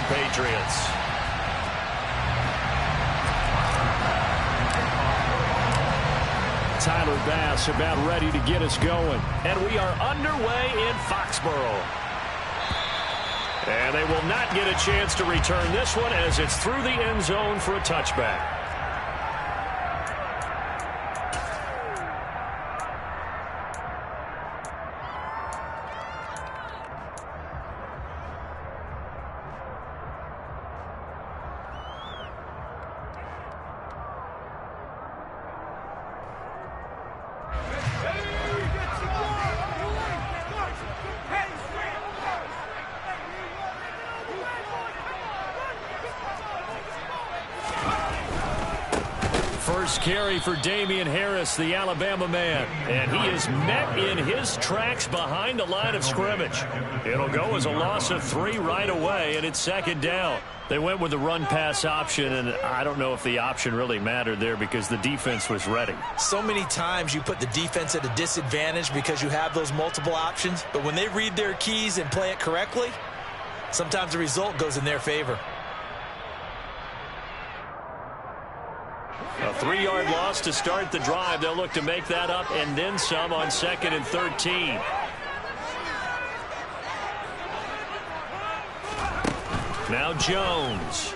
England Patriots. Tyler Bass about ready to get us going. And we are underway in Foxborough. And they will not get a chance to return this one as it's through the end zone for a touchback. First carry for Damian Harris, the Alabama man. And he is met in his tracks behind the line of scrimmage. It'll go as a loss of 3 right away, and it's second down. They went with the run-pass option, and I don't know if the option really mattered there because the defense was ready. So many times you put the defense at a disadvantage because you have those multiple options. But when they read their keys and play it correctly, sometimes the result goes in their favor. A 3-yard loss to start the drive. They'll look to make that up and then some on 2nd and 13. Now Jones.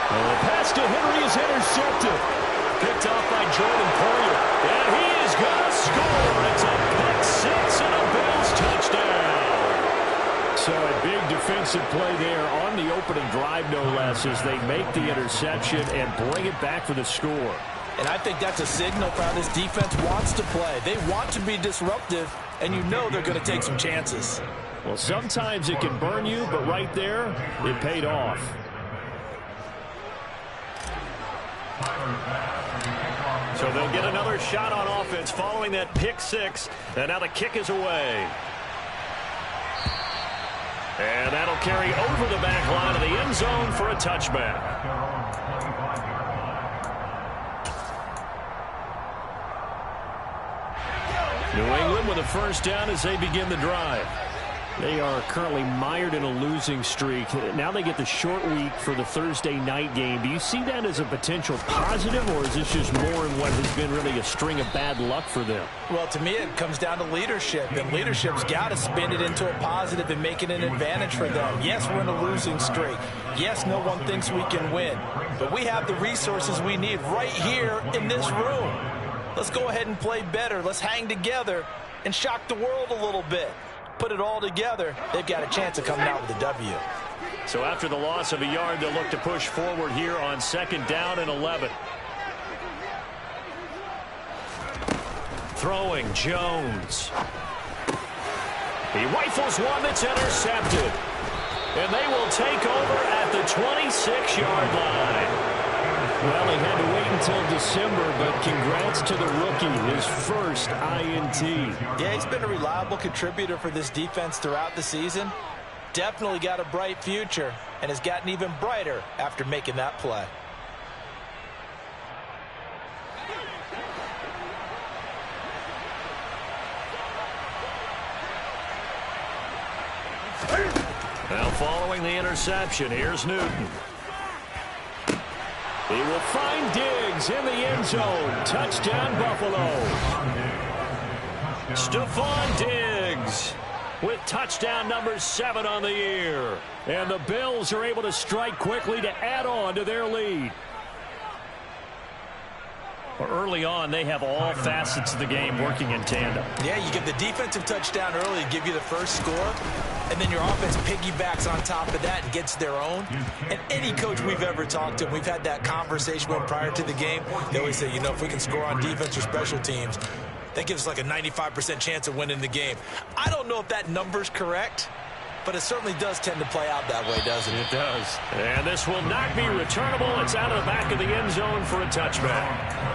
The pass to Henry is intercepted. Picked off by Jordan Poyer. And he is going to score. It's a pick six and a Bills touchdown. So a big defensive play there on the opening drive, no less, as they make the interception and bring it back for the score. And I think that's a signal for how this defense wants to play. They want to be disruptive, and you know they're going to take some chances. Well, sometimes it can burn you, but right there, it paid off. So they'll get another shot on offense following that pick six, and now the kick is away. And that'll carry over the back line of the end zone for a touchback. New England with a first down as they begin the drive. They are currently mired in a losing streak. Now they get the short week for the Thursday night game. Do you see that as a potential positive, or is this just more in what has been really a string of bad luck for them? Well, to me, it comes down to leadership, and leadership's got to spin it into a positive and make it an advantage for them. Yes, we're in a losing streak. Yes, no one thinks we can win, but we have the resources we need right here in this room. Let's go ahead and play better. Let's hang together and shock the world a little bit. Put it all together, they've got a chance of coming out with a W. So after the loss of a yard, they'll look to push forward here on 2nd down and 11. Throwing, Jones. He rifles one that's intercepted. And they will take over at the 26-yard line. Well, he had to wait until December, but congrats to the rookie, his first INT. Yeah, he's been a reliable contributor for this defense throughout the season. Definitely got a bright future, and has gotten even brighter after making that play. Now following the interception, here's Newton. He will find Diggs in the end zone. Touchdown, Buffalo. Stephon Diggs with touchdown number 7 on the year. And the Bills are able to strike quickly to add on to their lead. Early on, they have all facets of the game working in tandem. Yeah, you get the defensive touchdown early, give you the first score, and then your offense piggybacks on top of that and gets their own. And any coach we've ever talked to, we've had that conversation with prior to the game, they always say, you know, if we can score on defense or special teams, that gives us like a 95% chance of winning the game. I don't know if that number's correct, but it certainly does tend to play out that way, doesn't it? It does. And this will not be returnable. It's out of the back of the end zone for a touchback.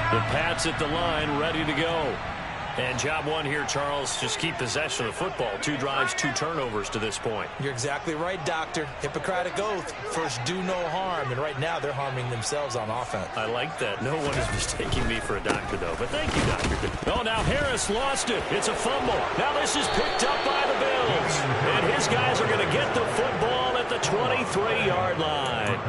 The Pats at the line, ready to go. And job one here, Charles, just keep possession of the football. 2 drives, 2 turnovers to this point. You're exactly right, Doctor. Hippocratic oath. First, do no harm. And right now, they're harming themselves on offense. I like that. No one is mistaking me for a doctor, though. But thank you, Doctor. Oh, now Harris lost it. It's a fumble. Now this is picked up by the Bills. And his guys are going to get the football at the 23-yard line.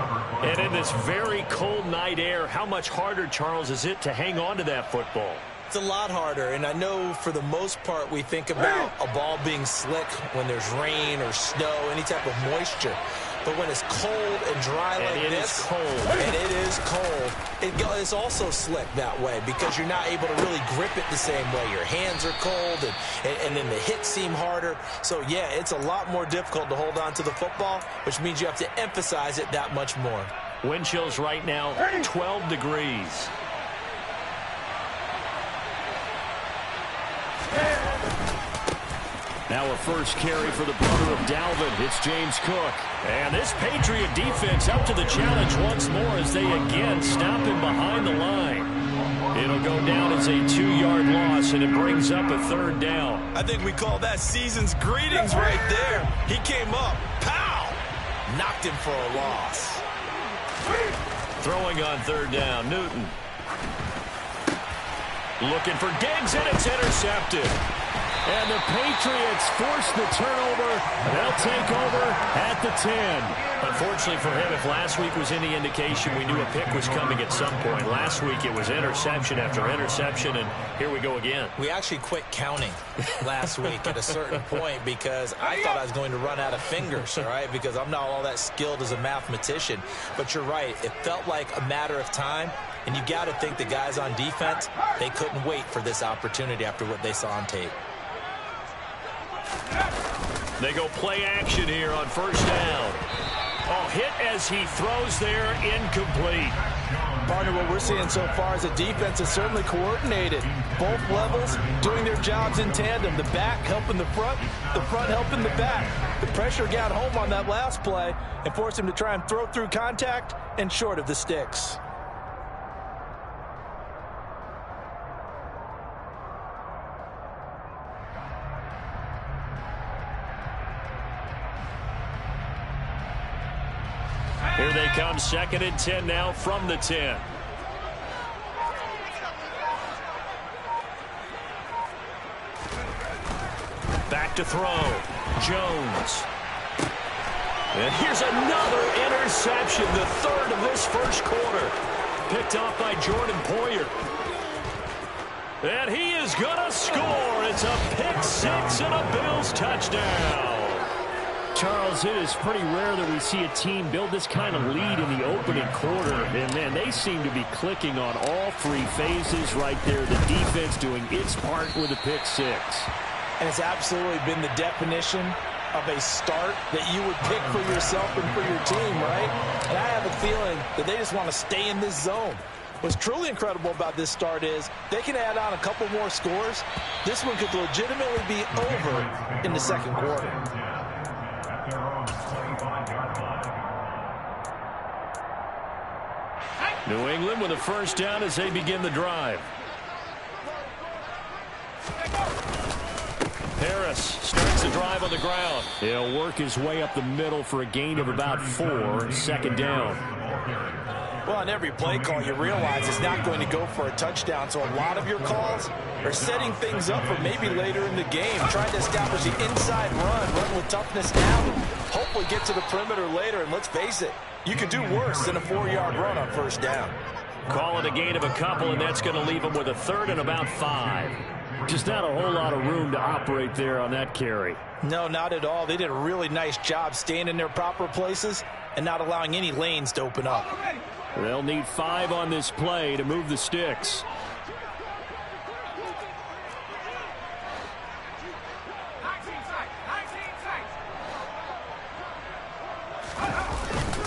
And in this very cold night air, how much harder, Charles, is it to hang on to that football? It's a lot harder, and I know for the most part we think about a ball being slick when there's rain or snow, any type of moisture. But when it's cold and dry like this, and it is cold, it's also slick that way because you're not able to really grip it the same way. Your hands are cold, and then the hits seem harder. So, yeah, it's a lot more difficult to hold on to the football, which means you have to emphasize it that much more. Wind chills right now, 12 degrees. Now a first carry for the brother of Dalvin. It's James Cook. And this Patriot defense up to the challenge once more as they again stop him behind the line. It'll go down as a 2-yard loss, and it brings up a 3rd down. I think we call that season's greetings right there. He came up, pow! Knocked him for a loss. Throwing on 3rd down, Newton. Looking for Diggs, and it's intercepted. And the Patriots force the turnover. They'll take over at the 10. Unfortunately for him, if last week was any indication, we knew a pick was coming at some point. Last week it was interception after interception, and here we go again. We actually quit counting last week at a certain point because I thought I was going to run out of fingers, all right, because I'm not all that skilled as a mathematician. But you're right. It felt like a matter of time, and you got to think the guys on defense, they couldn't wait for this opportunity after what they saw on tape. They go play action here on 1st down. Oh, hit as he throws there, incomplete. Partner, what we're seeing so far is a defense is certainly coordinated. Both levels doing their jobs in tandem. The back helping the front helping the back. The pressure got home on that last play and forced him to try and throw through contact and short of the sticks. Here they come, 2nd and 10 now from the 10. Back to throw. Jones. And here's another interception, the 3rd of this 1st quarter. Picked off by Jordan Poyer. And he is going to score. It's a pick 6 and a Bills touchdown. Charles, it is pretty rare that we see a team build this kind of lead in the opening quarter. And, man, they seem to be clicking on all 3 phases right there. The defense doing its part with a pick 6. And it's absolutely been the definition of a start that you would pick for yourself and for your team, right? And I have a feeling that they just want to stay in this zone. What's truly incredible about this start is they can add on a couple more scores. This one could legitimately be over in the 2nd quarter. New England with a 1st down as they begin the drive. Harris starts the drive on the ground. He'll work his way up the middle for a gain of about 4, 2nd down. Well, on every play call, you realize it's not going to go for a touchdown. So a lot of your calls are setting things up for maybe later in the game, trying to establish the inside run with toughness now, hopefully get to the perimeter later. And let's face it, you could do worse than a 4-yard run on 1st down. Call it a gain of a couple, and that's going to leave them with a 3rd and about 5. Just not a whole lot of room to operate there on that carry. No, not at all. They did a really nice job staying in their proper places and not allowing any lanes to open up. They'll need 5 on this play to move the sticks.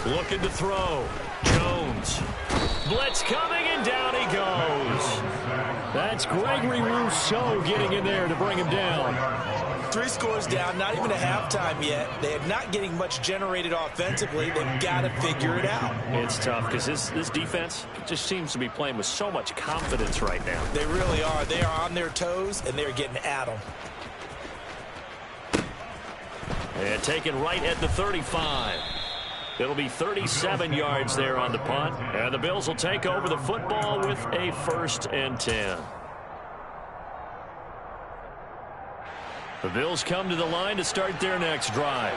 Looking to throw. Jones. Blitz coming, and down he goes. That's Gregory Rousseau getting in there to bring him down. 3 scores down, not even a halftime yet. They're not getting much generated offensively. They've got to figure it out. It's tough because this defense just seems to be playing with so much confidence right now. They really are. They are on their toes, and they're getting at them. And taken right at the 35. It'll be 37 yards there on the punt. And the Bills will take over the football with a 1st and 10. The Bills come to the line to start their next drive.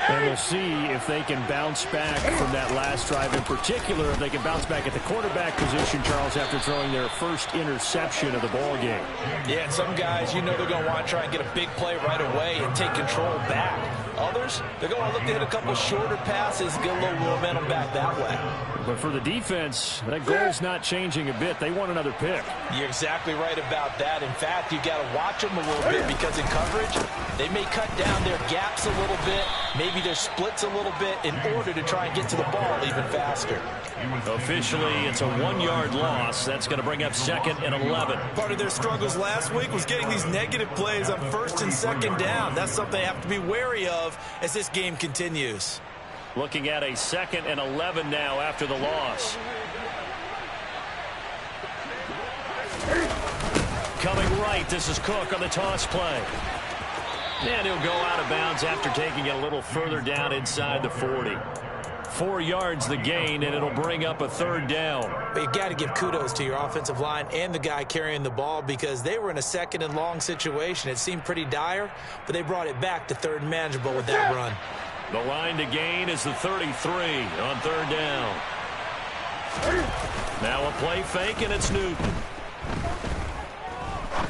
And we'll see if they can bounce back from that last drive. In particular, if they can bounce back at the quarterback position, Charles, after throwing their first interception of the ball game. Yeah, and some guys, you know they're going to want to try and get a big play right away and take control back. Others, they're going to look to hit a couple shorter passes, get a little momentum back that way. But for the defense, that goal's not changing a bit. They want another pick. You're exactly right about that. In fact, you've got to watch them a little bit because in coverage, they may cut down their gaps a little bit, maybe their splits a little bit in order to try and get to the ball even faster. Officially, it's a 1-yard loss. That's going to bring up 2nd and 11. Part of their struggles last week was getting these negative plays on 1st and 2nd down. That's something they have to be wary of as this game continues. Looking at a 2nd and 11 now after the loss. Coming right, this is Cook on the toss play. And he'll go out of bounds after taking it a little further down inside the 40. 4 yards the gain, and it'll bring up a 3rd down. But you got to give kudos to your offensive line and the guy carrying the ball because they were in a 2nd and long situation. It seemed pretty dire, but they brought it back to 3rd and manageable with that run. The line to gain is the 33 on 3rd down. Now a play fake, and it's Newton.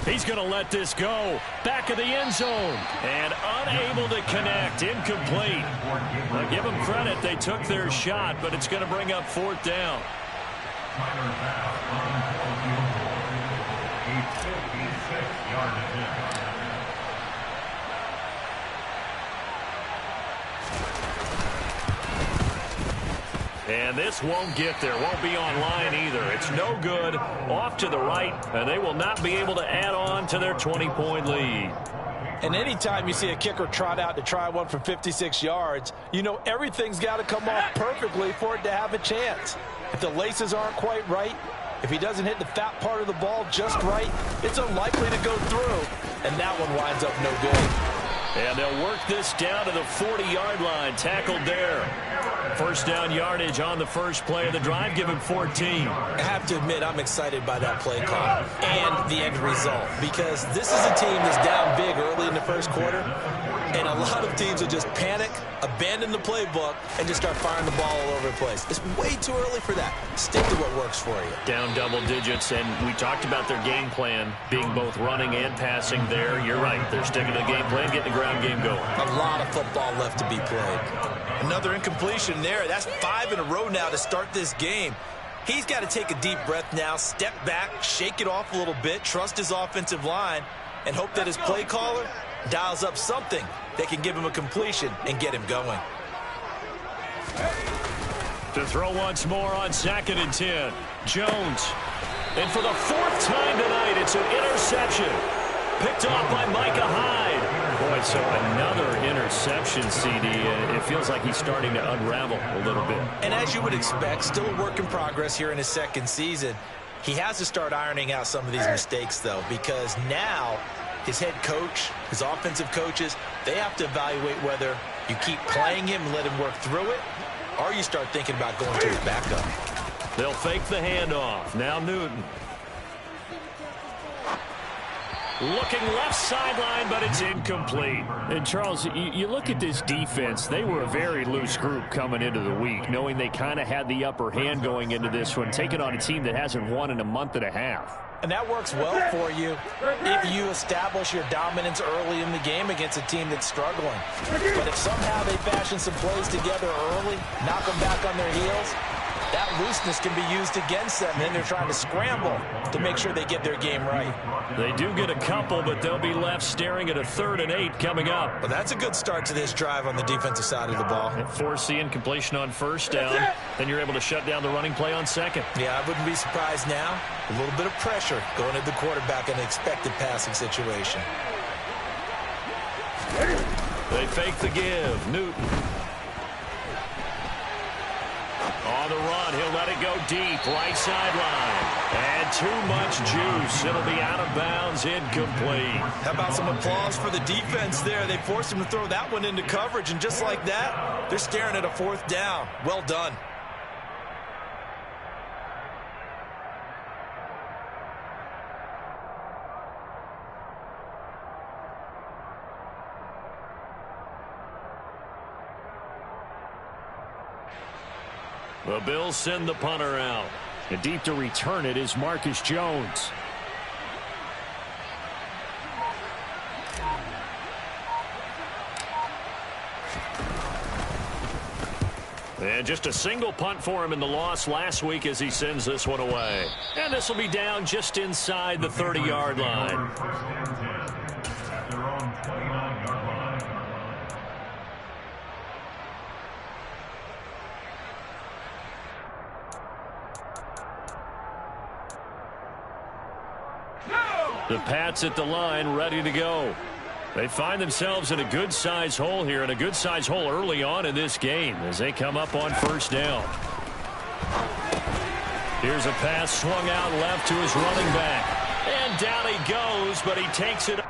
He's going to let this go. Back of the end zone. And unable to connect. Incomplete. Now give them credit. They took their shot, but it's going to bring up 4th down. And this won't get there. Won't be online either. It's no good. Off to the right, and they will not be able to add on to their 20-point lead. And anytime you see a kicker trot out to try one from 56 yards, you know everything's got to come off perfectly for it to have a chance. If the laces aren't quite right, if he doesn't hit the fat part of the ball just right, it's unlikely to go through, and that one winds up no good. And they'll work this down to the 40-yard line. Tackled there. 1st down yardage on the first play of the drive. Give him 14. I have to admit, I'm excited by that play call and the end result because this is a team that's down big early in the 1st quarter, and a lot of teams will just panic, abandon the playbook, and just start firing the ball all over the place. It's way too early for that. Stick to what works for you. Down double digits, and we talked about their game plan being both running and passing there. You're right. They're sticking to the game plan, getting the ground game going. A lot of football left to be played. Another incompletion there. That's 5 in a row now to start this game. He's got to take a deep breath now, step back, shake it off a little bit, trust his offensive line, and hope that his play caller dials up something that can give him a completion and get him going. To throw once more on 2nd and 10. Jones. And for the 4th time tonight, it's an interception. Picked off by Micah Hyde. Boy, so another interception, CD. It feels like he's starting to unravel a little bit. And as you would expect, still a work in progress here in his 2nd season. He has to start ironing out some of these mistakes, though, because now his head coach, his offensive coaches, they have to evaluate whether you keep playing him and let him work through it, or you start thinking about going to his backup. They'll fake the handoff. Now Newton. Looking left sideline, but it's incomplete. And, Charles, you look at this defense, they were a very loose group coming into the week, knowing they kind of had the upper hand going into this one, taking on a team that hasn't won in a month and a half. And that works well for you if you establish your dominance early in the game against a team that's struggling. But if somehow they fashion some plays together early, knock them back on their heels, that looseness can be used against them. Then they're trying to scramble to make sure they get their game right. They do get a couple, but they'll be left staring at a 3rd and 8 coming up. Well, that's a good start to this drive on the defensive side of the ball. Force the incompletion on 1st down. Then you're able to shut down the running play on 2nd. Yeah, I wouldn't be surprised now. A little bit of pressure going at the quarterback in an expected passing situation. They fake the give. Newton. On the run, he'll let it go deep, right sideline. And too much juice. It'll be out of bounds, incomplete. How about some applause for the defense there? They forced him to throw that one into coverage, and just like that, they're staring at a 4th down. Well done. The Bills send the punter out. And deep to return it is Marcus Jones. And just a single punt for him in the loss last week as he sends this one away. And this will be down just inside the 30-yard line. The Pats at the line, ready to go. They find themselves in a good-sized hole here, and a good-sized hole early on in this game as they come up on 1st down. Here's a pass swung out left to his running back. And down he goes, but he takes it.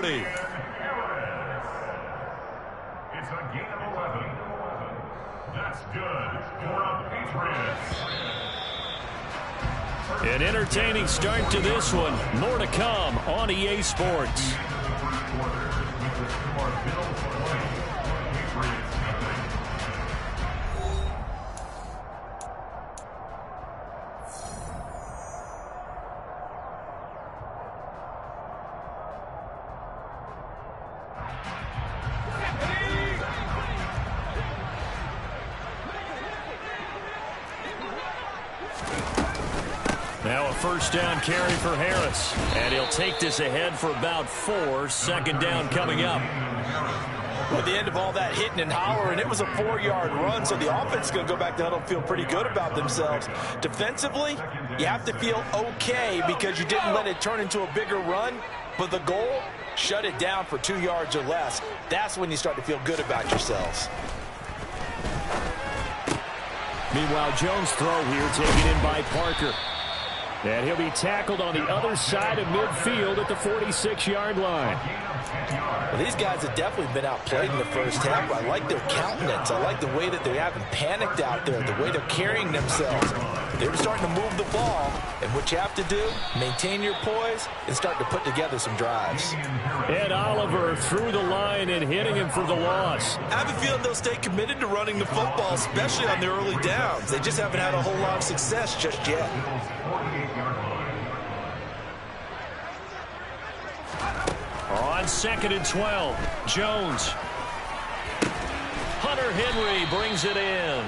It's a gain of 11. That's good for the Patriots. An entertaining start to this one. More to come on EA Sports. Now a 1st down carry for Harris. And he'll take this ahead for about 4. 2nd down coming up. At the end of all that hitting and hollering, it was a 4-yard run, so the offense is going to go back to huddle and feel pretty good about themselves. Defensively, you have to feel okay because you didn't let it turn into a bigger run, but the goal, shut it down for 2 yards or less. That's when you start to feel good about yourselves. Meanwhile, Jones' throw here taken in by Parker. And he'll be tackled on the other side of midfield at the 46-yard line. Well, these guys have definitely been outplayed in the first half. I like their countenance. I like the way that they haven't panicked out there, the way they're carrying themselves. They're starting to move the ball, and what you have to do, maintain your poise and start to put together some drives. Ed Oliver through the line and hitting him for the loss. I have a feeling they'll stay committed to running the football, especially on their early downs. They just haven't had a whole lot of success just yet. On 2nd and 12, Jones. Hunter Henry brings it in.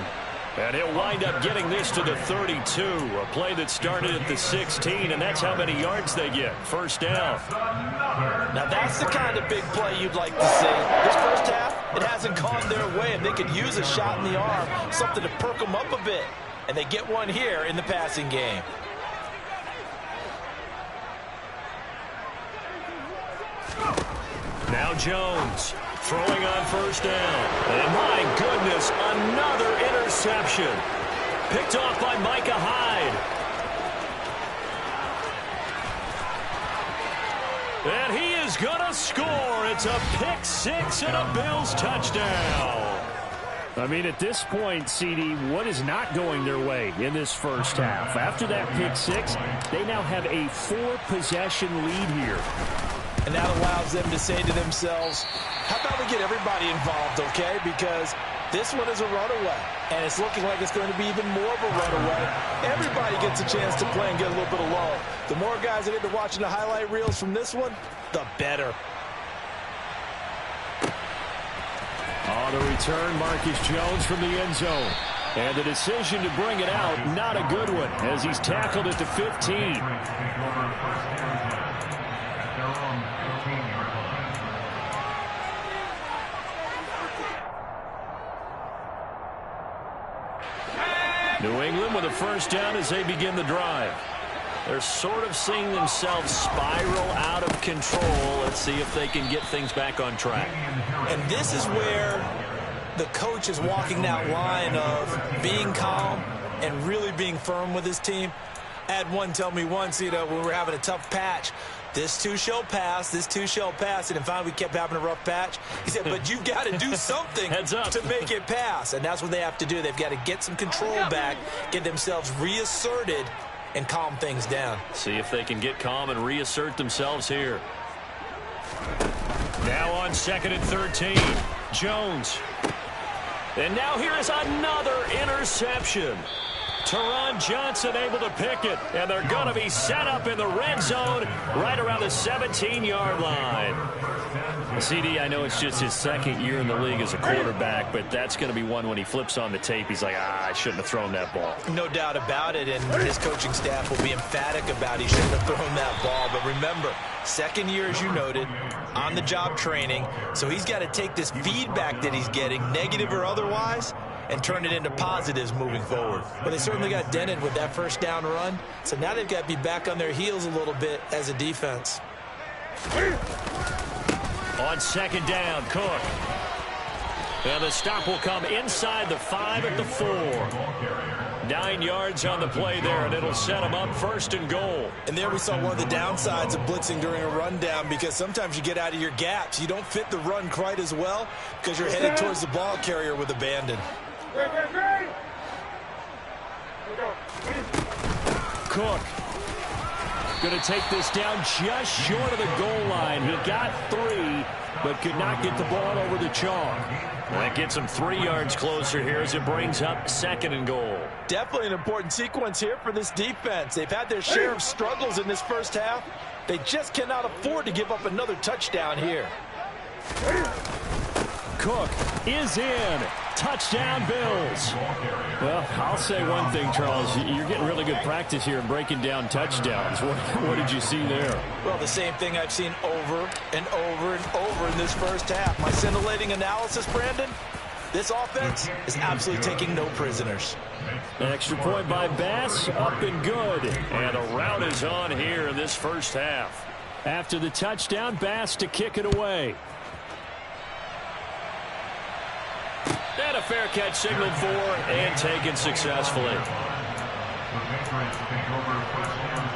And he'll wind up getting this to the 32. A play that started at the 16, and that's how many yards they get. 1st down. Now that's the kind of big play you'd like to see. This first half, it hasn't gone their way, and they could use a shot in the arm, something to perk them up a bit. And they get one here in the passing game. Now Jones throwing on 1st down. And my goodness, another interception. Picked off by Micah Hyde. And he is going to score. It's a pick 6 and a Bills touchdown. I mean, at this point, CD, what is not going their way in this first half? After that pick 6, they now have a 4-possession lead here. And that allows them to say to themselves, how about we get everybody involved, okay? Because This one is a runaway, and it's looking like it's going to be even more of a runaway. Everybody gets a chance to play and get a little bit of love. The more guys that into watching the highlight reels from this one, the better. On the return, Marcus Jones from the end zone. And the decision to bring it out, not a good one, as he's tackled at the 15. New England with a first down as they begin the drive. They're sort of seeing themselves spiral out of control. Let's see if they can get things back on track. And this is where the coach is walking that line of being calm and really being firm with his team. I had one tell me once, when we were having a tough patch, this too shall pass, this too shall pass. And then finally we kept having a rough patch. He said, but you've got to do something to make it pass. And that's what they have to do. They've got to get some control back, get themselves reasserted, and calm things down. See if they can get calm and reassert themselves here. Now on 2nd and 13, Jones. And now here is another interception. Teron Johnson able to pick it, and they're going to be set up in the red zone right around the 17-yard line. CD, I know it's just his second year in the league as a quarterback, but that's going to be one when he flips on the tape. He's like, I shouldn't have thrown that ball. No doubt about it, and his coaching staff will be emphatic about he shouldn't have thrown that ball. But remember, second year, as you noted, on-the-job training, so he's got to take this feedback that he's getting, negative or otherwise, and turn it into positives moving forward. But they certainly got dented with that first down run, so now they've got to be back on their heels a little bit as a defense. On 2nd down, Cook. And the stop will come inside the 5 at the 4. 9 yards on the play there, and it'll set them up 1st and goal. And there we saw one of the downsides of blitzing during a rundown, because sometimes you get out of your gaps. You don't fit the run quite as well because you're headed towards the ball carrier with abandon. Cook going to take this down just short of the goal line. He got 3, but could not get the ball over the chalk. That gets him 3 yards closer here as it brings up 2nd and goal. Definitely an important sequence here for this defense. They've had their share of struggles in this first half. They just cannot afford to give up another touchdown here. Cook is in. Touchdown, Bills. Well, I'll say one thing, Charles. You're getting really good practice here in breaking down touchdowns. What did you see there? Well, the same thing I've seen over and over and over in this first half. My scintillating analysis, Brandon, this offense is absolutely taking no prisoners. An extra point by Bass, up and good. And a rout is on here in this first half. After the touchdown, Bass to kick it away. And a fair catch signaled for and taken successfully. The Patriots take over first down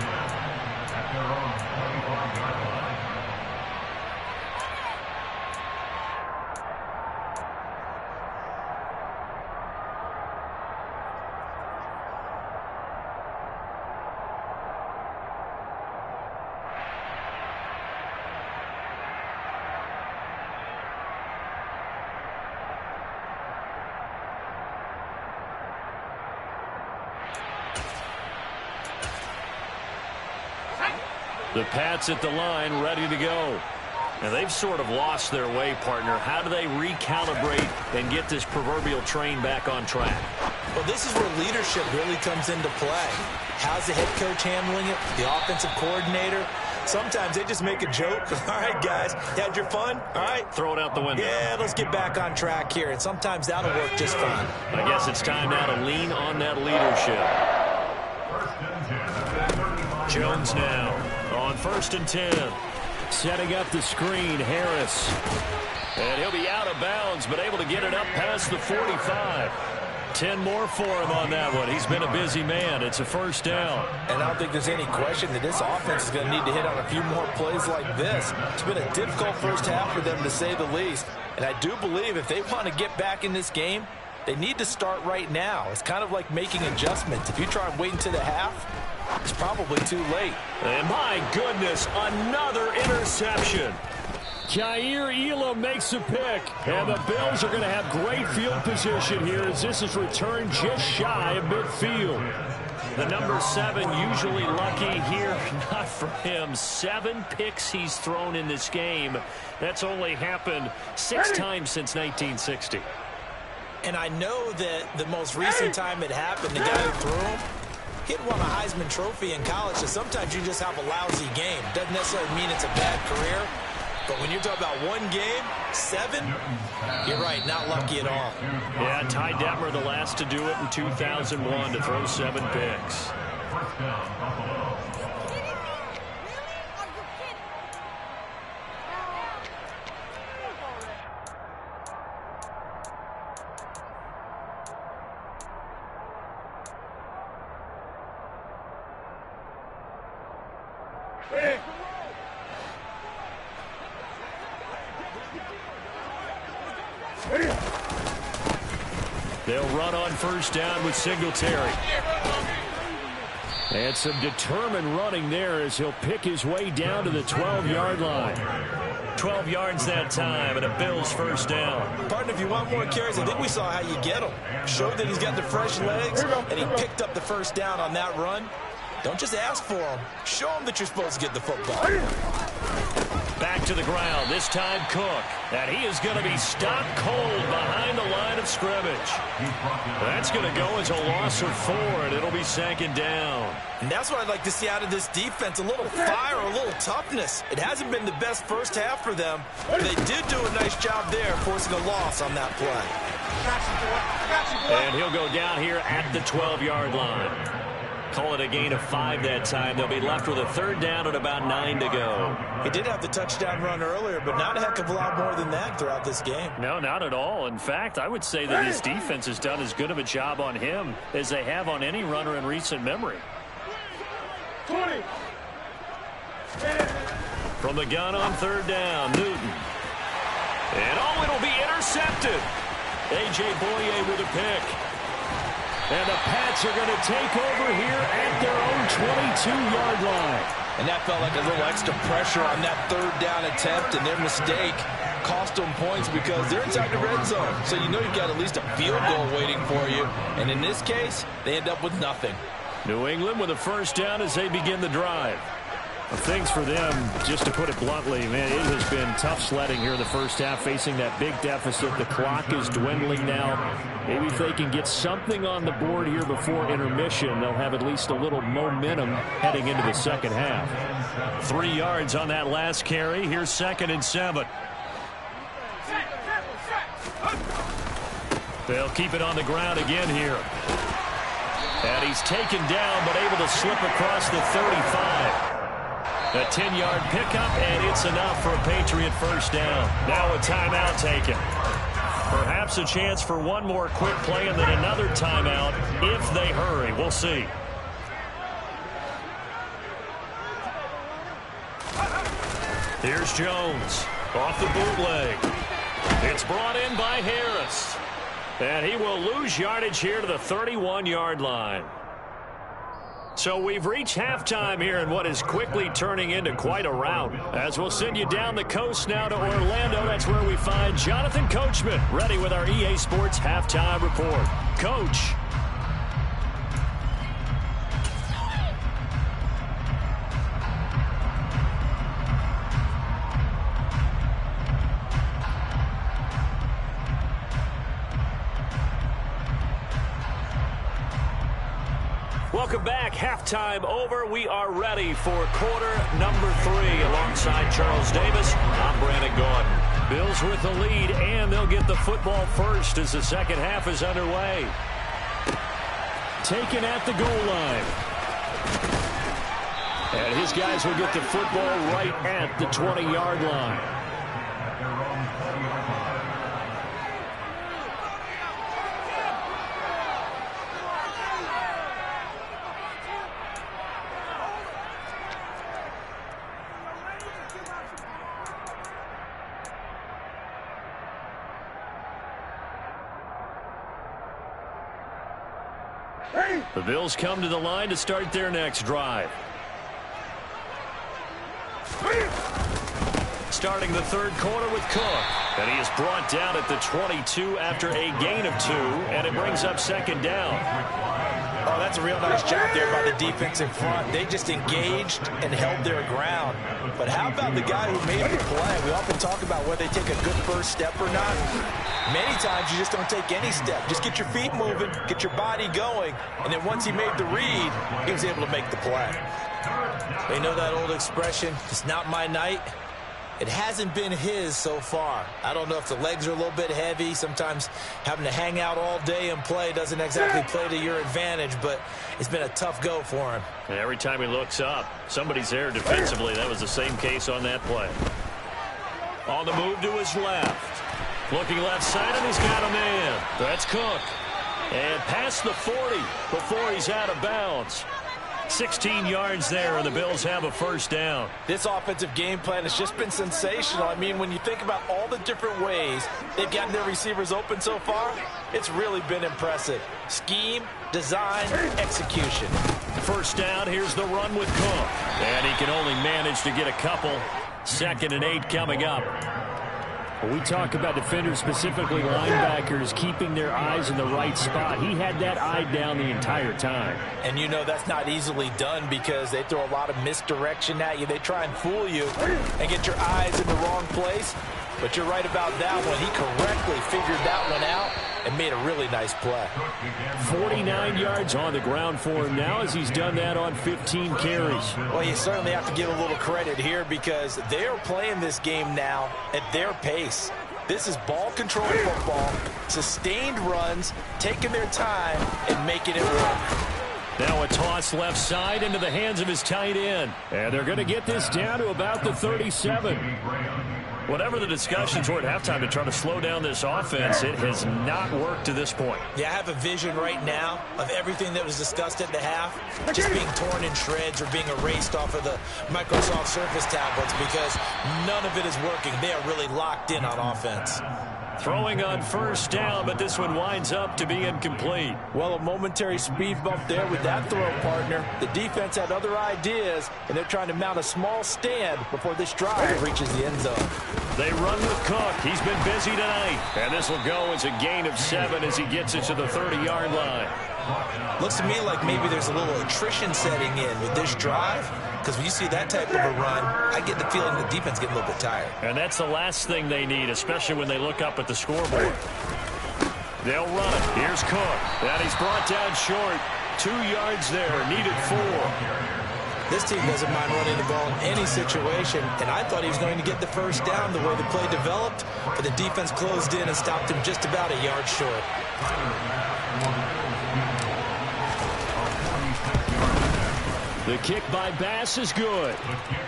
at their own 25-yard line. The Pats at the line, ready to go. And they've sort of lost their way, partner. How do they recalibrate and get this proverbial train back on track? Well, this is where leadership really comes into play. How's the head coach handling it? The offensive coordinator? Sometimes they just make a joke. All right, guys, you had your fun? All right. Throw it out the window. Yeah, let's get back on track here. And sometimes that'll work just fine. I guess it's time now to lean on that leadership. Jones now on 1st and 10. Setting up the screen, Harris. And he'll be out of bounds, but able to get it up past the 45. 10 more for him on that one. He's been a busy man. It's a first down. And I don't think there's any question that this offense is going to need to hit on a few more plays like this. It's been a difficult first half for them, to say the least. And I do believe if they want to get back in this game, they need to start right now. It's kind of like making adjustments. If you try and wait until the half, it's probably too late. And my goodness, another interception. Kaiir Elam makes a pick. And the Bills are going to have great field position here as this is returned just shy of midfield. The number 7 usually lucky here. Not for him. 7 picks he's thrown in this game. That's only happened 6 times since 1960. And I know that the most recent time it happened, the guy who threw him, he'd won a Heisman Trophy in college, so sometimes you just have a lousy game. Doesn't necessarily mean it's a bad career, but when you're talking about one game, 7, you're right, not lucky at all. Yeah, Ty Detmer, the last to do it in 2001, to throw 7 picks. First down, Buffalo. They'll run on first down with Singletary. And some determined running there as he'll pick his way down to the 12-yard line. 12 yards that time and a Bills first down. Partner, if you want more carries, I think we saw how you get him. Showed that he's got the fresh legs, and he picked up the first down on that run. Don't just ask for him. Show him that you're supposed to get the football. Back to the ground, this time Cook. And he is going to be stopped cold behind the line of scrimmage. That's going to go as a loss of 4, and it'll be 2nd down. And that's what I'd like to see out of this defense, a little fire, a little toughness. It hasn't been the best first half for them, but they did do a nice job there, forcing a loss on that play. And he'll go down here at the 12-yard line. Call it a gain of 5 that time. They'll be left with a 3rd down and about 9 to go. He did have the touchdown run earlier, but not a heck of a lot more than that throughout this game. No, not at all. In fact, I would say that his defense has done as good of a job on him as they have on any runner in recent memory. 20. From the gun on 3rd down, Newton. And it'll be intercepted. A.J. Boye with a pick. And the Pats are going to take over here at their own 22-yard line. And that felt like a little extra pressure on that 3rd down attempt, and their mistake cost them points because they're inside the red zone. So you know you've got at least a field goal waiting for you. And in this case, they end up with nothing. New England with a first down as they begin the drive. Well, things for them, just to put it bluntly, man, it has been tough sledding here in the first half, facing that big deficit. The clock is dwindling now. Maybe if they can get something on the board here before intermission, they'll have at least a little momentum heading into the second half. 3 yards on that last carry. Here's 2nd and 7. They'll keep it on the ground again here. And he's taken down, but able to slip across the 35. A 10-yard pickup, and it's enough for a Patriot first down. Now a timeout taken. Perhaps a chance for one more quick play and then another timeout if they hurry. We'll see. Here's Jones off the bootleg. It's brought in by Harris. And he will lose yardage here to the 31-yard line. So we've reached halftime here in what is quickly turning into quite a rout. As we'll send you down the coast now to Orlando, that's where we find Jonathan Coachman, ready with our EA Sports Halftime Report. Coach. Welcome back. Halftime over. We are ready for quarter number 3 alongside Charles Davis. I'm Brandon Gordon. Bills with the lead, and they'll get the football first as the second half is underway. Taken at the goal line. And his guys will get the football right at the 20-yard line. The Bills come to the line to start their next drive. starting the third quarter with Cook. And he is brought down at the 22 after a gain of 2, and it brings up second down. Oh, that's a real nice job there by the defense in front. They just engaged and held their ground. But how about the guy who made the play? We often talk about whether they take a good first step or not. Many times you just don't take any step. Just get your feet moving, get your body going, and then once he made the read, he was able to make the play. You know that old expression, it's not my night? It hasn't been his so far. I don't know if the legs are a little bit heavy. Sometimes having to hang out all day and play doesn't exactly play to your advantage, but it's been a tough go for him. And every time he looks up, somebody's there defensively. That was the same case on that play. On the move to his left. Looking left side, and he's got a man. That's Cook. And past the 40 before he's out of bounds. 16 yards there, and the Bills have a first down. This offensive game plan has just been sensational. I mean, when you think about all the different ways they've gotten their receivers open so far, it's really been impressive. Scheme, design, execution. First down, here's the run with Cook. And he can only manage to get a couple. 2nd and 8 coming up. When we talk about defenders, specifically linebackers, keeping their eyes in the right spot. He had that eye down the entire time. And you know that's not easily done because they throw a lot of misdirection at you. They try and fool you and get your eyes in the wrong place. But you're right about that one. He correctly figured that one out and made a really nice play. 49 yards on the ground for him now as he's done that on 15 carries. Well, you certainly have to give a little credit here because they're playing this game now at their pace. This is ball control football, sustained runs, taking their time and making it work. Now a toss left side into the hands of his tight end. And they're going to get this down to about the 37. Whatever the discussions were at halftime to try to slow down this offense, it has not worked to this point. Yeah, I have a vision right now of everything that was discussed at the half just being torn in shreds or being erased off of the Microsoft Surface tablets because none of it is working. They are really locked in on offense. Throwing on first down, but this one winds up to be incomplete. Well, a momentary speed bump there with that throw, partner. The defense had other ideas, and they're trying to mount a small stand before this drive reaches the end zone. They run with Cook. He's been busy tonight. And this will go as a gain of 7 as he gets it to the 30-yard line. Looks to me like maybe there's a little attrition setting in with this drive. Because when you see that type of a run, I get the feeling the defense getting a little bit tired. And that's the last thing they need, especially when they look up at the scoreboard. They'll run it. Here's Cook. And he's brought down short. 2 yards there. Needed 4. This team doesn't mind running the ball in any situation, and I thought he was going to get the first down the way the play developed, but the defense closed in and stopped him just about a yard short. The kick by Bass is good,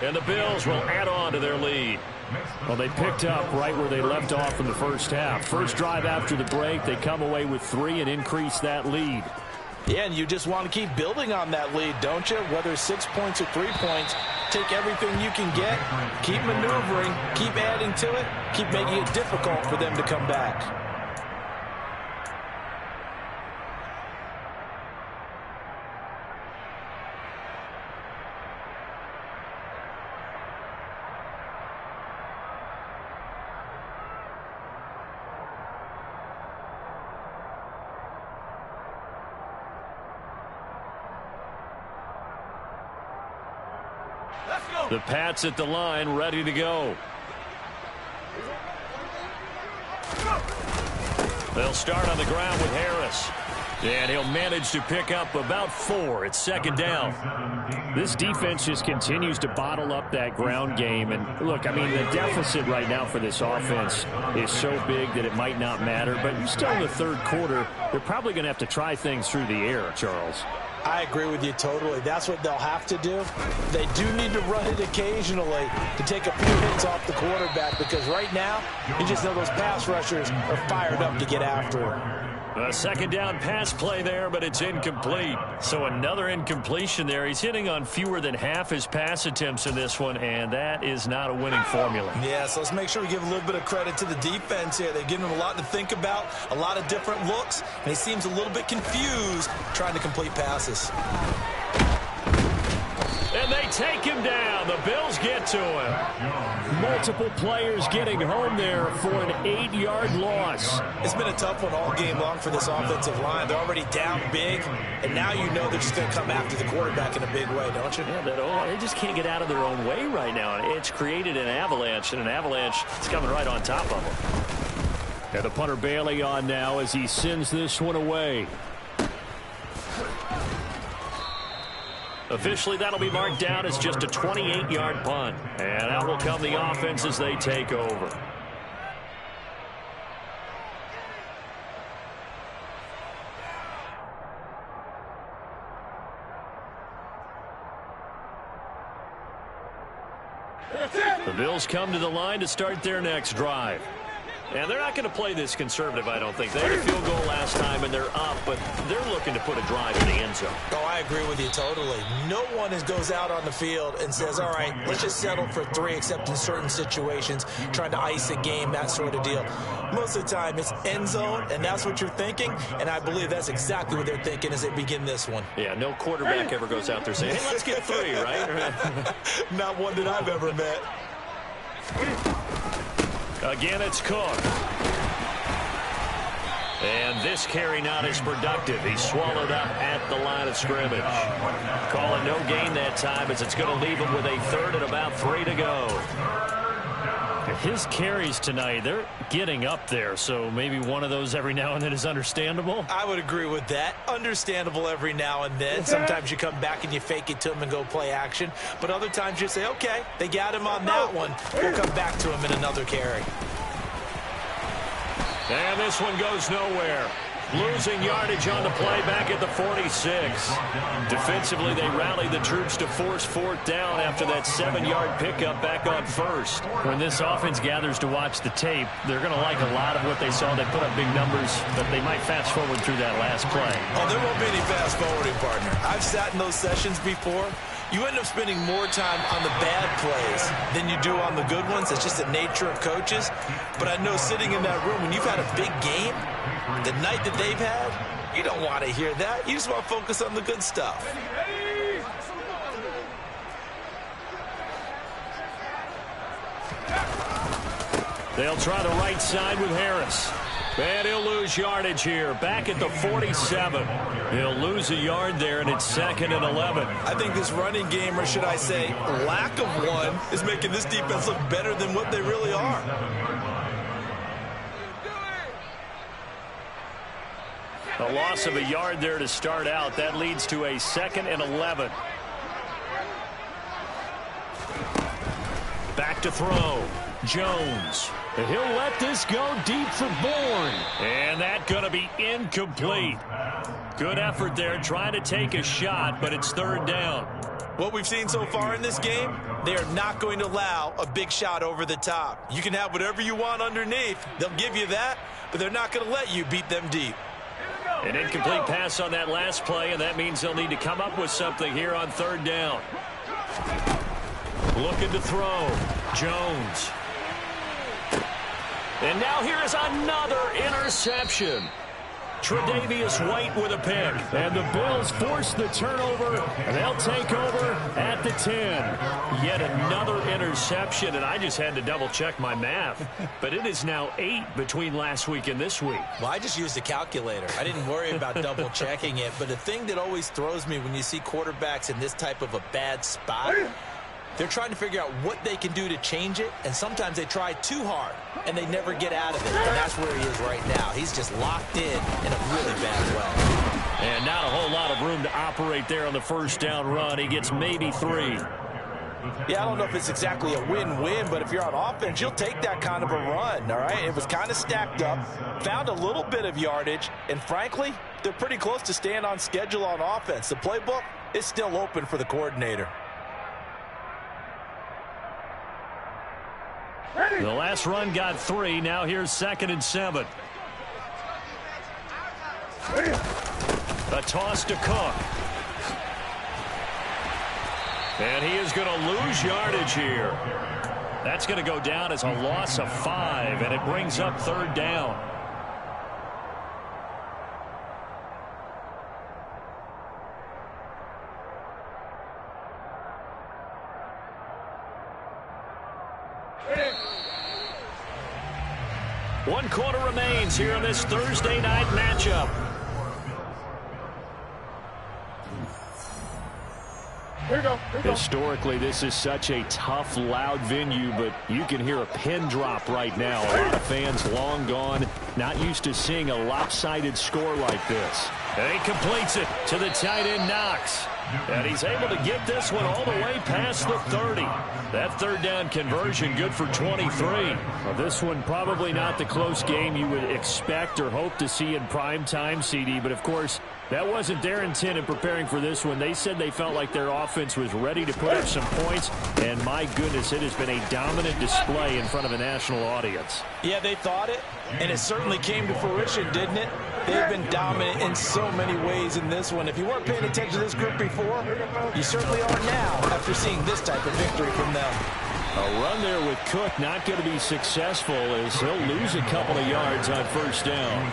and the Bills will add on to their lead. Well, they picked up right where they left off in the first half. First drive after the break, they come away with 3 and increase that lead. Yeah, and you just want to keep building on that lead, don't you? Whether 6 points or 3 points, take everything you can get, keep maneuvering, keep adding to it, keep making it difficult for them to come back. The Pats at the line, ready to go. They'll start on the ground with Harris. And he'll manage to pick up about 4. It's 2nd down. This defense just continues to bottle up that ground game. And look, I mean, the deficit right now for this offense is so big that it might not matter. But still in the third quarter, they're probably going to have to try things through the air, Charles. I agree with you totally. That's what they'll have to do. They do need to run it occasionally to take a few hits off the quarterback because right now, you just know those pass rushers are fired up to get after him. A 2nd down pass play there, but it's incomplete. So another incompletion there. He's hitting on fewer than half his pass attempts in this one, and that is not a winning formula. Yeah, so let's make sure we give a little bit of credit to the defense here. They've given him a lot to think about, a lot of different looks, and he seems a little bit confused trying to complete passes. And they take him down. The Bills get to him. Multiple players getting home there for an 8-yard loss. It's been a tough one all game long for this offensive line. They're already down big, and now you know they're just going to come after the quarterback in a big way, don't you? Yeah, they just can't get out of their own way right now. It's created an avalanche, and an avalanche is coming right on top of them. And the punter Bailey on now as he sends this one away. Officially, that'll be marked down as just a 28-yard punt. And out will come the offense as they take over. The Bills come to the line to start their next drive. And they're not going to play this conservative, I don't think. They had a field goal last time, and they're up, but they're looking to put a drive in the end zone. Oh, I agree with you totally. No one goes out on the field and says, all right, let's just settle for 3, except in certain situations, trying to ice a game, that sort of deal. Most of the time, it's end zone, and that's what you're thinking, and I believe that's exactly what they're thinking as they begin this one. Yeah, no quarterback ever goes out there saying, hey, let's get 3, right? Not one that I've ever met. Again, it's Cook. And this carry not as productive. He's swallowed up at the line of scrimmage. Calling no gain that time as it's going to leave him with a 3rd and about 3 to go. His carries tonight, they're getting up there, so maybe one of those every now and then is understandable. I would agree with that. Understandable every now and then. Sometimes you come back and you fake it to him and go play action. But other times you say, okay, they got him on that one. We'll come back to him in another carry. And this one goes nowhere. Losing yardage on the play back at the 46. Defensively, they rallied the troops to force 4th down after that 7-yard pickup back on 1st. When this offense gathers to watch the tape, they're going to like a lot of what they saw. They put up big numbers, but they might fast forward through that last play. Oh, there won't be any fast forwarding, partner. I've sat in those sessions before. You end up spending more time on the bad plays than you do on the good ones. It's just the nature of coaches. But I know sitting in that room, when you've had a big game, the night that they've had, you don't want to hear that. You just want to focus on the good stuff. They'll try the right side with Harris. And he'll lose yardage here. Back at the 47. He'll lose a yard there, and it's 2nd and 11. I think this running game, or should I say lack of one, is making this defense look better than what they really are. A loss of a yard there to start out. That leads to a 2nd and 11. Back to throw. Jones. And he'll let this go deep for Bourne. And that's going to be incomplete. Good effort there trying to take a shot, but it's 3rd down. What we've seen so far in this game, they are not going to allow a big shot over the top. You can have whatever you want underneath. They'll give you that, but they're not going to let you beat them deep. An incomplete pass on that last play, and that means they'll need to come up with something here on 3rd down. Looking to throw. Jones. And now here is another interception. Tre'Davious White with a pick. And the Bills force the turnover. And they'll take over at the 10. Yet another interception. And I just had to double-check my math. But it is now 8 between last week and this week. Well, I just used a calculator. I didn't worry about double-checking it. But the thing that always throws me when you see quarterbacks in this type of a bad spot, they're trying to figure out what they can do to change it, and sometimes they try too hard, and they never get out of it. And that's where he is right now. He's just locked in a really bad way. And not a whole lot of room to operate there on the 1st down run. He gets maybe 3. Yeah, I don't know if it's exactly a win-win, but if you're on offense, you'll take that kind of a run, all right? It was kind of stacked up, found a little bit of yardage, and frankly, they're pretty close to staying on schedule on offense. The playbook is still open for the coordinator. The last run got 3. Now here's 2nd and 7. A toss to Cook. And he is going to lose yardage here. That's going to go down as a loss of 5, and it brings up 3rd down. 1 quarter remains here in this Thursday night matchup. Historically, this is such a tough, loud venue, but you can hear a pin drop right now. A lot of fans long gone, not used to seeing a lopsided score like this. And he completes it to the tight end, Knox. And he's able to get this one all the way past the 30. That third down conversion good for 23. Well, this one probably not the close game you would expect or hope to see in prime time, CD. But, of course, that wasn't their intent in preparing for this one. They said they felt like their offense was ready to put up some points. And, my goodness, it has been a dominant display in front of a national audience. Yeah, they thought it, and it certainly came to fruition, didn't it? They've been dominant in so many ways in this one. If you weren't paying attention to this group before, you certainly are now after seeing this type of victory from them. A run there with Cook not going to be successful as he'll lose a couple of yards on first down.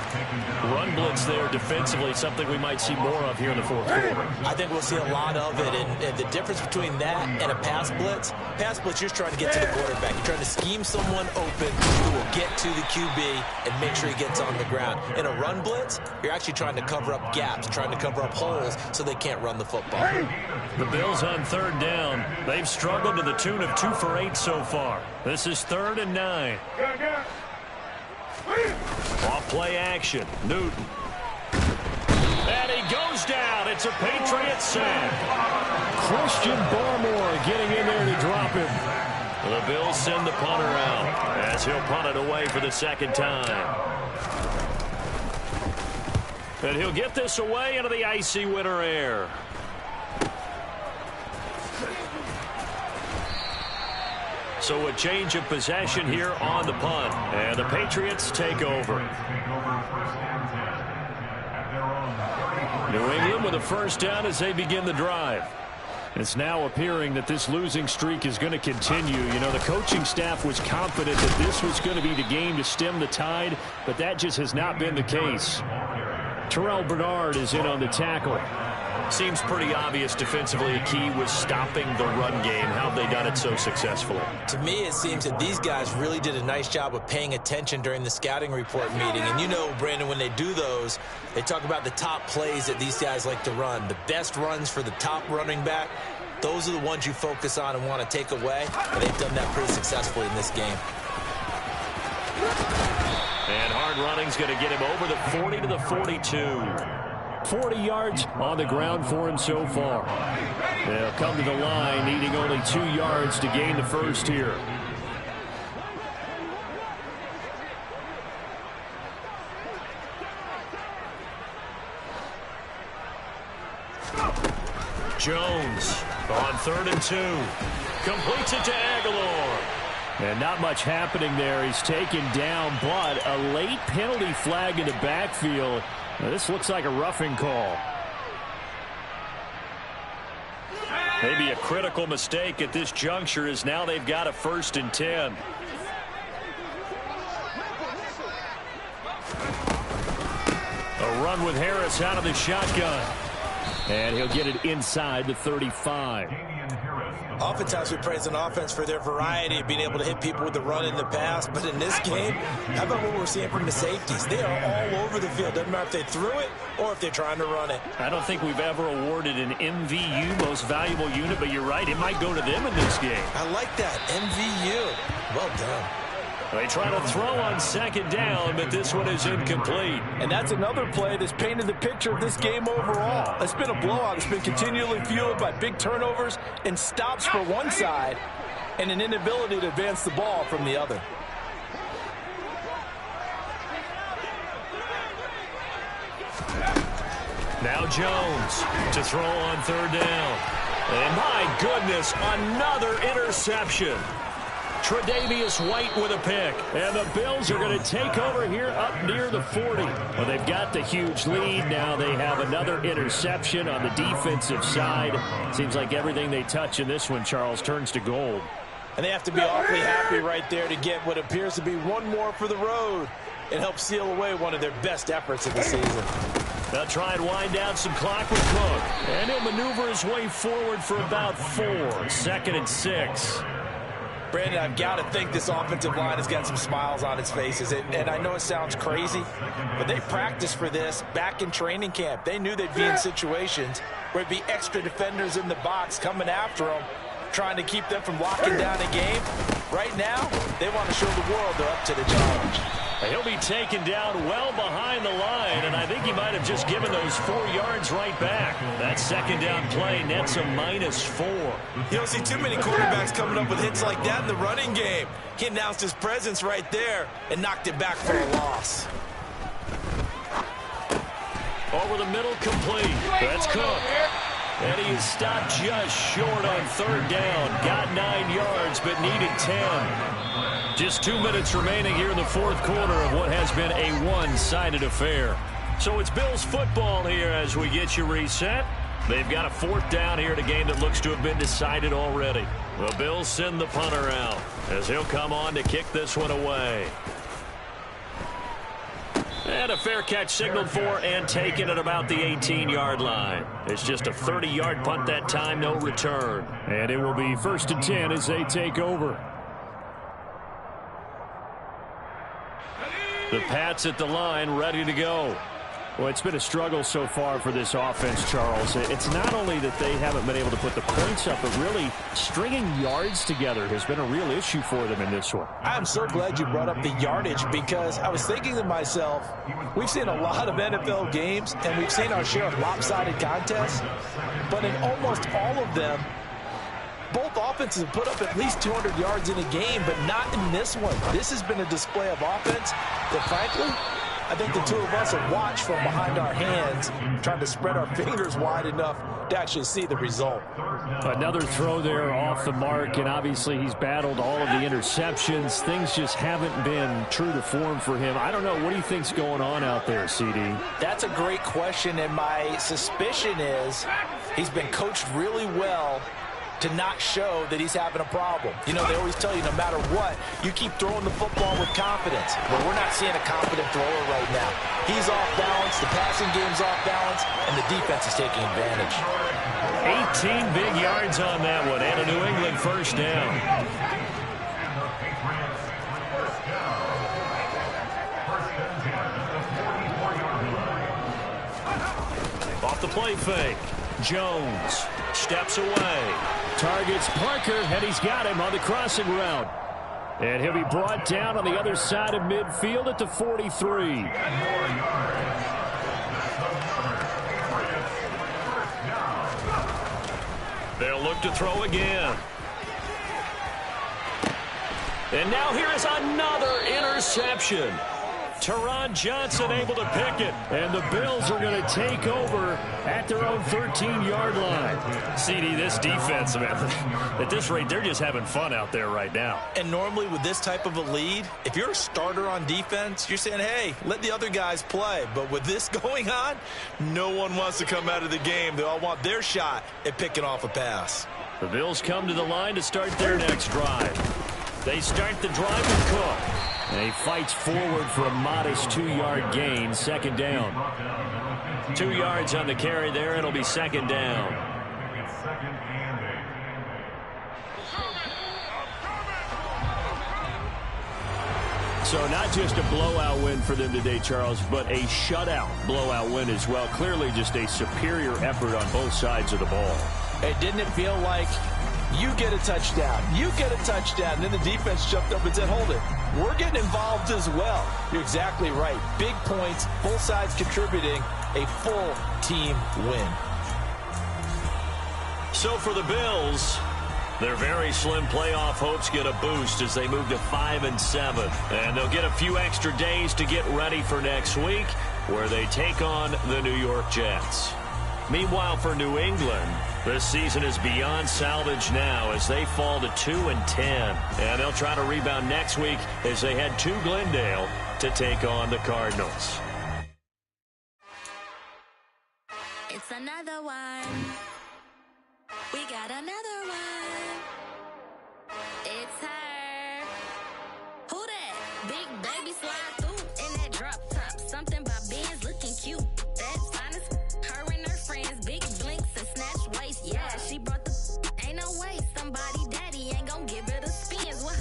Run blitz there defensively, something we might see more of here in the fourth quarter. I think we'll see a lot of it, and the difference between that and a pass blitz, you're trying to get to the quarterback. You're trying to scheme someone open who will get to the QB and make sure he gets on the ground. In a run blitz, you're actually trying to cover up gaps, trying to cover up holes so they can't run the football. The Bills on third down. They've struggled to the tune of 2 for 8 so far. This is 3rd and 9. Off play action. Newton. And he goes down. It's a Patriot sack. Christian Barmore getting in there to drop him. The Bills send the punter out as he'll punt it away for the second time. And he'll get this away into the icy winter air. So a change of possession here on the punt. And the Patriots take over. New England with a first down as they begin the drive. It's now appearing that this losing streak is going to continue. You know, the coaching staff was confident that this was going to be the game to stem the tide, but that just has not been the case. Terrell Bernard is in on the tackle. Seems pretty obvious defensively a key was stopping the run game. How have they done it so successfully? To me, it seems that these guys really did a nice job of paying attention during the scouting report meeting. And you know, Brandon, when they do those, they talk about the top plays that these guys like to run. The best runs for the top running back, those are the ones you focus on and want to take away. And they've done that pretty successfully in this game. And hard running's going to get him over the 40 to the 42. 40 yards on the ground for him so far. They'll come to the line, needing only 2 yards to gain the first here. Jones on 3rd and 2. Completes it to Aguilar. And not much happening there. He's taken down, but a late penalty flag in the backfield. Now, this looks like a roughing call. Maybe a critical mistake at this juncture as now they've got a 1st and 10. A run with Harris out of the shotgun. And he'll get it inside the 35. Oftentimes we praise an offense for their variety of being able to hit people with the run and the pass. But in this game, how about what we're seeing from the safeties? They are all over the field. Doesn't matter if they threw it or if they're trying to run it. I don't think we've ever awarded an MVU, most valuable unit, but you're right. It might go to them in this game. I like that. MVU. Well done. They try to throw on 2nd down, but this one is incomplete. And that's another play that's painted the picture of this game overall. It's been a blowout. It's been continually fueled by big turnovers and stops for one side and an inability to advance the ball from the other. Now Jones to throw on 3rd down. And my goodness, another interception. Tre'Davious White with a pick. And the Bills are going to take over here up near the 40. Well, they've got the huge lead. Now they have another interception on the defensive side. Seems like everything they touch in this one, Charles, turns to gold. And they have to be awfully happy right there to get what appears to be one more for the road and help seal away one of their best efforts of the season. They'll try and wind down some clock with Cook. And he'll maneuver his way forward for about 4. 2nd and 6. Brandon, I've got to think this offensive line has got some smiles on its faces. And I know it sounds crazy, but they practiced for this back in training camp. They knew they'd be in situations where it'd be extra defenders in the box coming after them, trying to keep them from locking down a game. Right now, they want to show the world they're up to the challenge. He'll be taken down well behind the line, and I think he might have just given those 4 yards right back. That second down play nets a -4. You don't see too many quarterbacks coming up with hits like that in the running game. He announced his presence right there and knocked it back for a loss. Over the middle, complete. That's Cook. And he is stopped just short on third down. Got 9 yards, but needed 10. Just 2 minutes remaining here in the fourth quarter of what has been a one-sided affair. So it's Bills football here as we get you reset. They've got a fourth down here in a game that looks to have been decided already. The Bills send the punter out as he'll come on to kick this one away. And a fair catch signaled for and taken at about the 18-yard line. It's just a 30-yard punt that time, no return. And it will be 1st and 10 as they take over. The Pats at the line, ready to go. Well, it's been a struggle so far for this offense, Charles. It's not only that they haven't been able to put the points up, but really stringing yards together has been a real issue for them in this one. I'm so glad you brought up the yardage, because I was thinking to myself, we've seen a lot of NFL games, and we've seen our share of lopsided contests, but in almost all of them, both offenses have put up at least 200 yards in a game, but not in this one. This has been a display of offense that, frankly, I think the two of us have watched from behind our hands, trying to spread our fingers wide enough to actually see the result. Another throw there off the mark, and obviously he's battled all of the interceptions. Things just haven't been true to form for him. I don't know. What do you think's going on out there, CD? That's a great question, and my suspicion is he's been coached really well to not show that he's having a problem. You know, they always tell you no matter what, you keep throwing the football with confidence. But we're not seeing a confident thrower right now. He's off balance, the passing game's off balance, and the defense is taking advantage. 18 big yards on that one, and a New England first down. Off the play fake, Jones steps away. Targets Parker, and he's got him on the crossing route. And he'll be brought down on the other side of midfield at the 43. They'll look to throw again. And now here is another interception. Teron Johnson able to pick it, and the Bills are going to take over at their own 13-yard line. CD, this defense, man, at this rate, they're just having fun out there right now. And normally with this type of a lead, if you're a starter on defense, you're saying, hey, let the other guys play. But with this going on, no one wants to come out of the game. They all want their shot at picking off a pass. The Bills come to the line to start their next drive. They start the drive with Cook. And he fights forward for a modest 2-yard gain, second down. 2 yards on the carry there. It'll be second down. So not just a blowout win for them today, Charles, but a shutout blowout win as well. Clearly just a superior effort on both sides of the ball. Hey, didn't it feel like you get a touchdown, you get a touchdown, and then the defense jumped up and said, hold it, we're getting involved as well. You're exactly right. Big points, both sides contributing, a full team win. So for the Bills, their very slim playoff hopes get a boost as they move to 5-7. And they'll get a few extra days to get ready for next week, where they take on the New York Jets. Meanwhile, for New England, this season is beyond salvage now as they fall to 2-10. And they'll try to rebound next week as they head to Glendale to take on the Cardinals. It's another one. We got another one. It's her. Who that? Big baby slide through in that drop top. Something about Benz looking cute. That's honest. Her and her friends, big blinks and snatch waist. Yeah, she brought the ain't no way. Somebody daddy ain't gonna give her the spins. Well,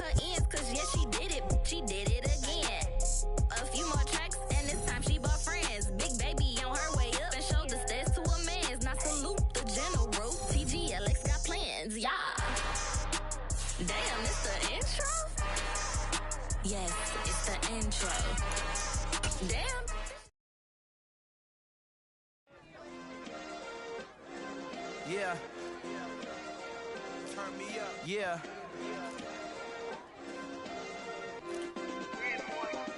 Damn. Yeah. Turn me up. Yeah.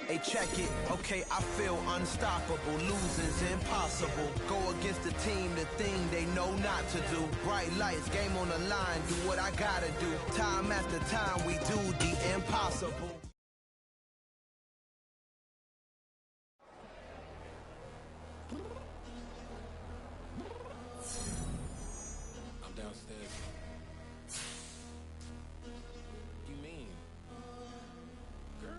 Hey, check it. Okay, I feel unstoppable. Losing's impossible. Go against the team, the thing they know not to do. Bright lights, game on the line. Do what I gotta do. Time after time, we do the impossible. I'm downstairs. You mean? Girl.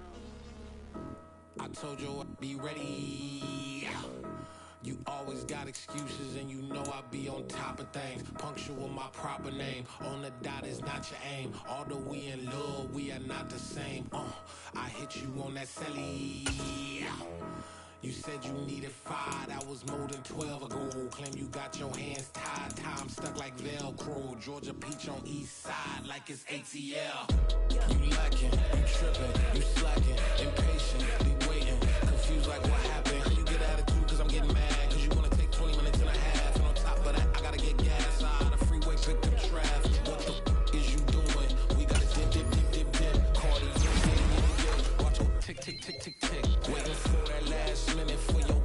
I told you I'd be ready. You always got excuses and you know I be on top of things. Punctual my proper name. On the dot is not your aim. Although we in love, we are not the same. I hit you on that celly. You said you needed 5, that was more than 12 ago. Claim you got your hands tied, time stuck like Velcro. Georgia Peach on east side like it's ATL. You lacking, you tripping, you slacking, impatient, be waiting, confused like what happened. How you get attitude cause I'm getting mad, cause you wanna take 20 minutes and a half. And on top of that, I gotta get gas out of the freeway, pick up traffic. What the is you doing? We gotta dip. Cardi, yeah. Watch your tick, tick, tick, tick, tick. Waiting for that last minute for your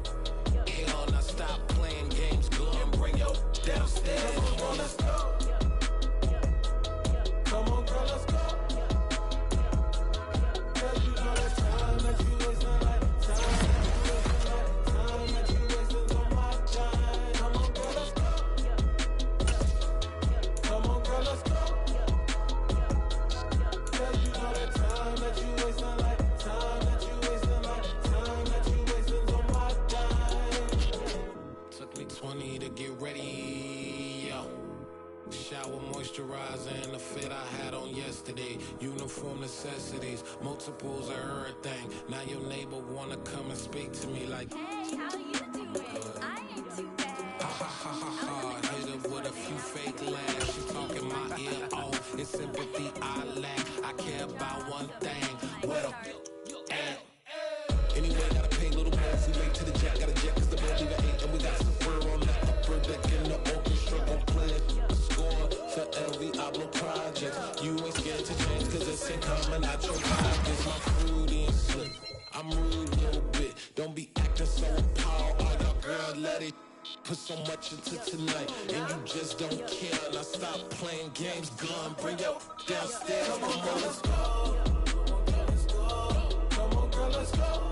hell. Now stop playing games, go and bring your downstairs. Come on, let's go. Come on, girl, let's go. Cause you know that time that you wasting like time that you wasting on my time. Come on, girl, let's go. Come on, girl, let's go. Cause you know that time that you wasting like time that you wasting on my time. Took me 20 to get ready. Shower moisturizer and the fit I had on yesterday. Uniform necessities, multiples of everything. Now your neighbor wanna come and speak to me like, Hey, how you doing? I ain't too bad. ha ha ha ha ha. Hit her with a few fake laughs. She talking my ear off. It's sympathy I lack. I care about one thing. What a anyway, gotta pay a little more if we make to the jet. Got a jet cause the boat leave at 8. And we got some fur on the upper deck in the orchestra. Gon' play a score for LV Ablo Project. You ain't scared to change cause it's ain't coming out your pockets. My fruity and slick. I'm rude a little bit. Don't be acting so appalled. All y'all girl, let it put so much into tonight. And you just don't care. Now stop playing games. Gun, bring your downstairs. Come on, let's go. Come on, girl, let's go.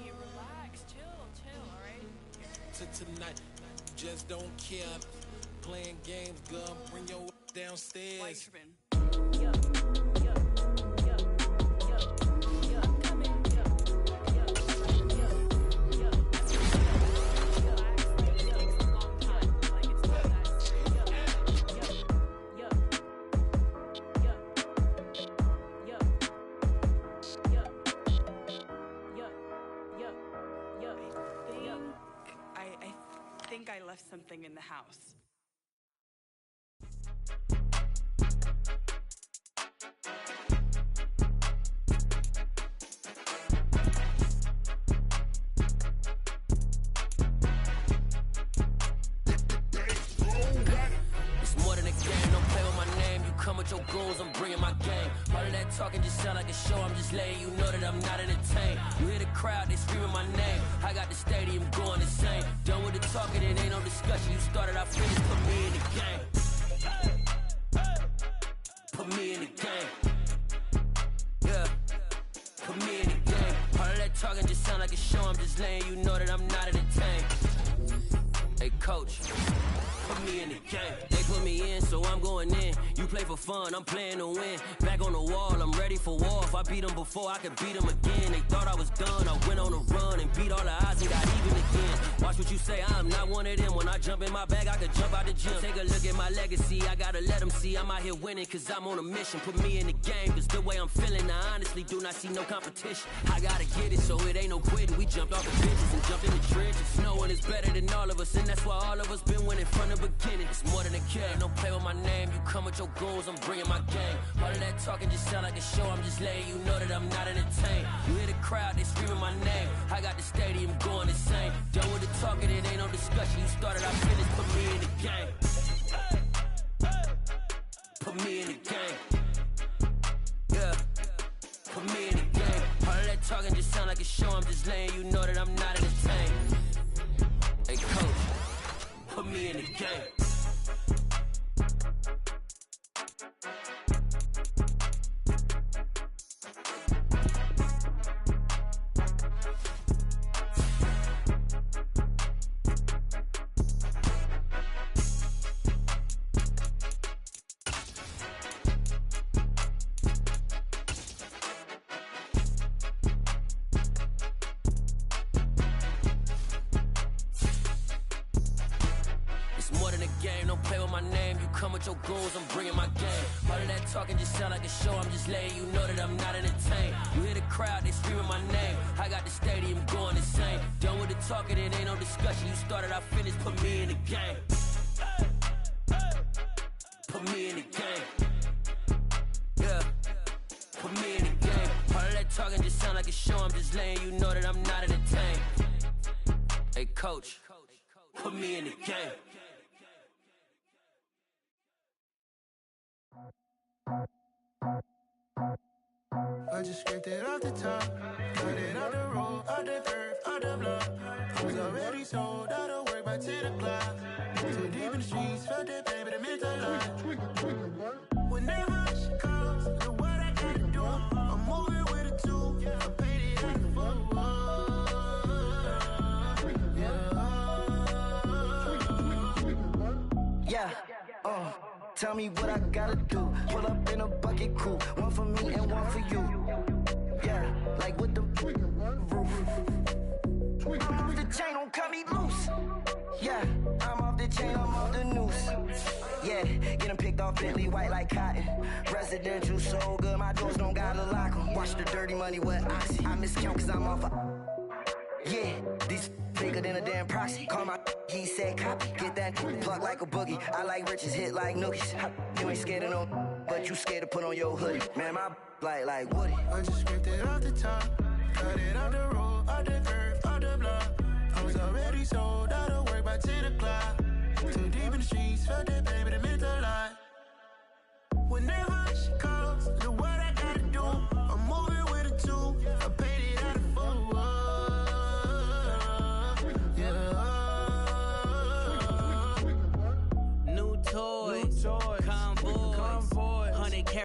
Me, relax, chill, all right? To tonight, just don't care. Playing games, gun, bring your downstairs. Why you tripping? I think I left something in the house. It's more than a game, don't play with my name. You come with your goons, I'm bringing my game. All of that talking just sound like a show, I'm just letting you know that I'm not entertained. You hear the crowd, they screaming my name. I got the stadium going insane. Done with the talking, it ain't no discussion. You started, I finished, put me in the game. Put me in the game. Yeah, put me in the game. All of that talking just sound like a show, I'm just letting you know that I'm not entertained. Hey coach, put me in the game. They put me in, so I'm going in. You play for fun, I'm playing to win. Back on the wall, I'm ready for war. If I beat them before, I could beat them again. They thought I was done, I went on a run and beat all the odds and got even again. Watch what you say, I'm not one of them. When I jump in my bag, I could jump out the gym. Take a look at my legacy, I gotta let them see I'm out here winning, cause I'm on a mission. Put me in the game, cause the way I'm feeling, I honestly do not see no competition. I gotta get it, so it ain't no quitting. We jumped off the benches and jumped in the trenches. Snowing doing is better than all of us, and that's why all of us been winning from the beginning. It's more than a game, don't play with my name. You come with your goons, I'm bringing my game. All of that talking just sound like a show, I'm just letting you know that I'm not entertained. You hear the crowd, they screaming my name. I got the stadium going insane. Done with the talking, it ain't no discussion. You started, I finished, put me in the game. Put me in the game. Yeah, put me in the game. All of that talking just sound like a show, I'm just letting you know that I'm not entertained. Hey coach, put me in the game. Your goals, I'm bringing my game. All of that talking just sound like a show, I'm just letting you know that I'm not entertained. You hear the crowd, they screaming my name. I got the stadium going insane. Done with the talking, it ain't no discussion. You started, I finished, put me in the game. Put me in the game. Yeah, put me in the game. All of that talking just sound like a show, I'm just letting you know that I'm not entertained. Hey coach, put me in the game. I just scraped it off the top, cut it out the road, out the curve, out the block. I was already sold, out of work by 10 o'clock. Too deep in the streets, felt that pain, but it meant a lot. Whenever she calls, do what I gotta do. I'm moving with a two, I'm painted like a fool. Yeah, tell me what I gotta do. Pull up in a bucket crew, one for me and one for you. Yeah, like with the roof. I'm off the chain, don't cut me loose. Yeah, I'm off the chain, I'm off the noose. Yeah, getting picked off Bentley, white like cotton. Residential so good, my doors don't gotta lock 'em. Watch the dirty money with Oxy. I miscount cause I'm off yeah, these bigger than a damn proxy. Call my he said copy. Get that plug like a boogie. I like riches, hit like nookies. You ain't scared of no, but you scared to put on your hoodie. Man, my like Woody. I just scraped it off the top, cut it out the road, out the curve, out the block. I was already sold, out of work by 10 o'clock. Too deep in the streets, felt that pain, but it meant a lot. Whenever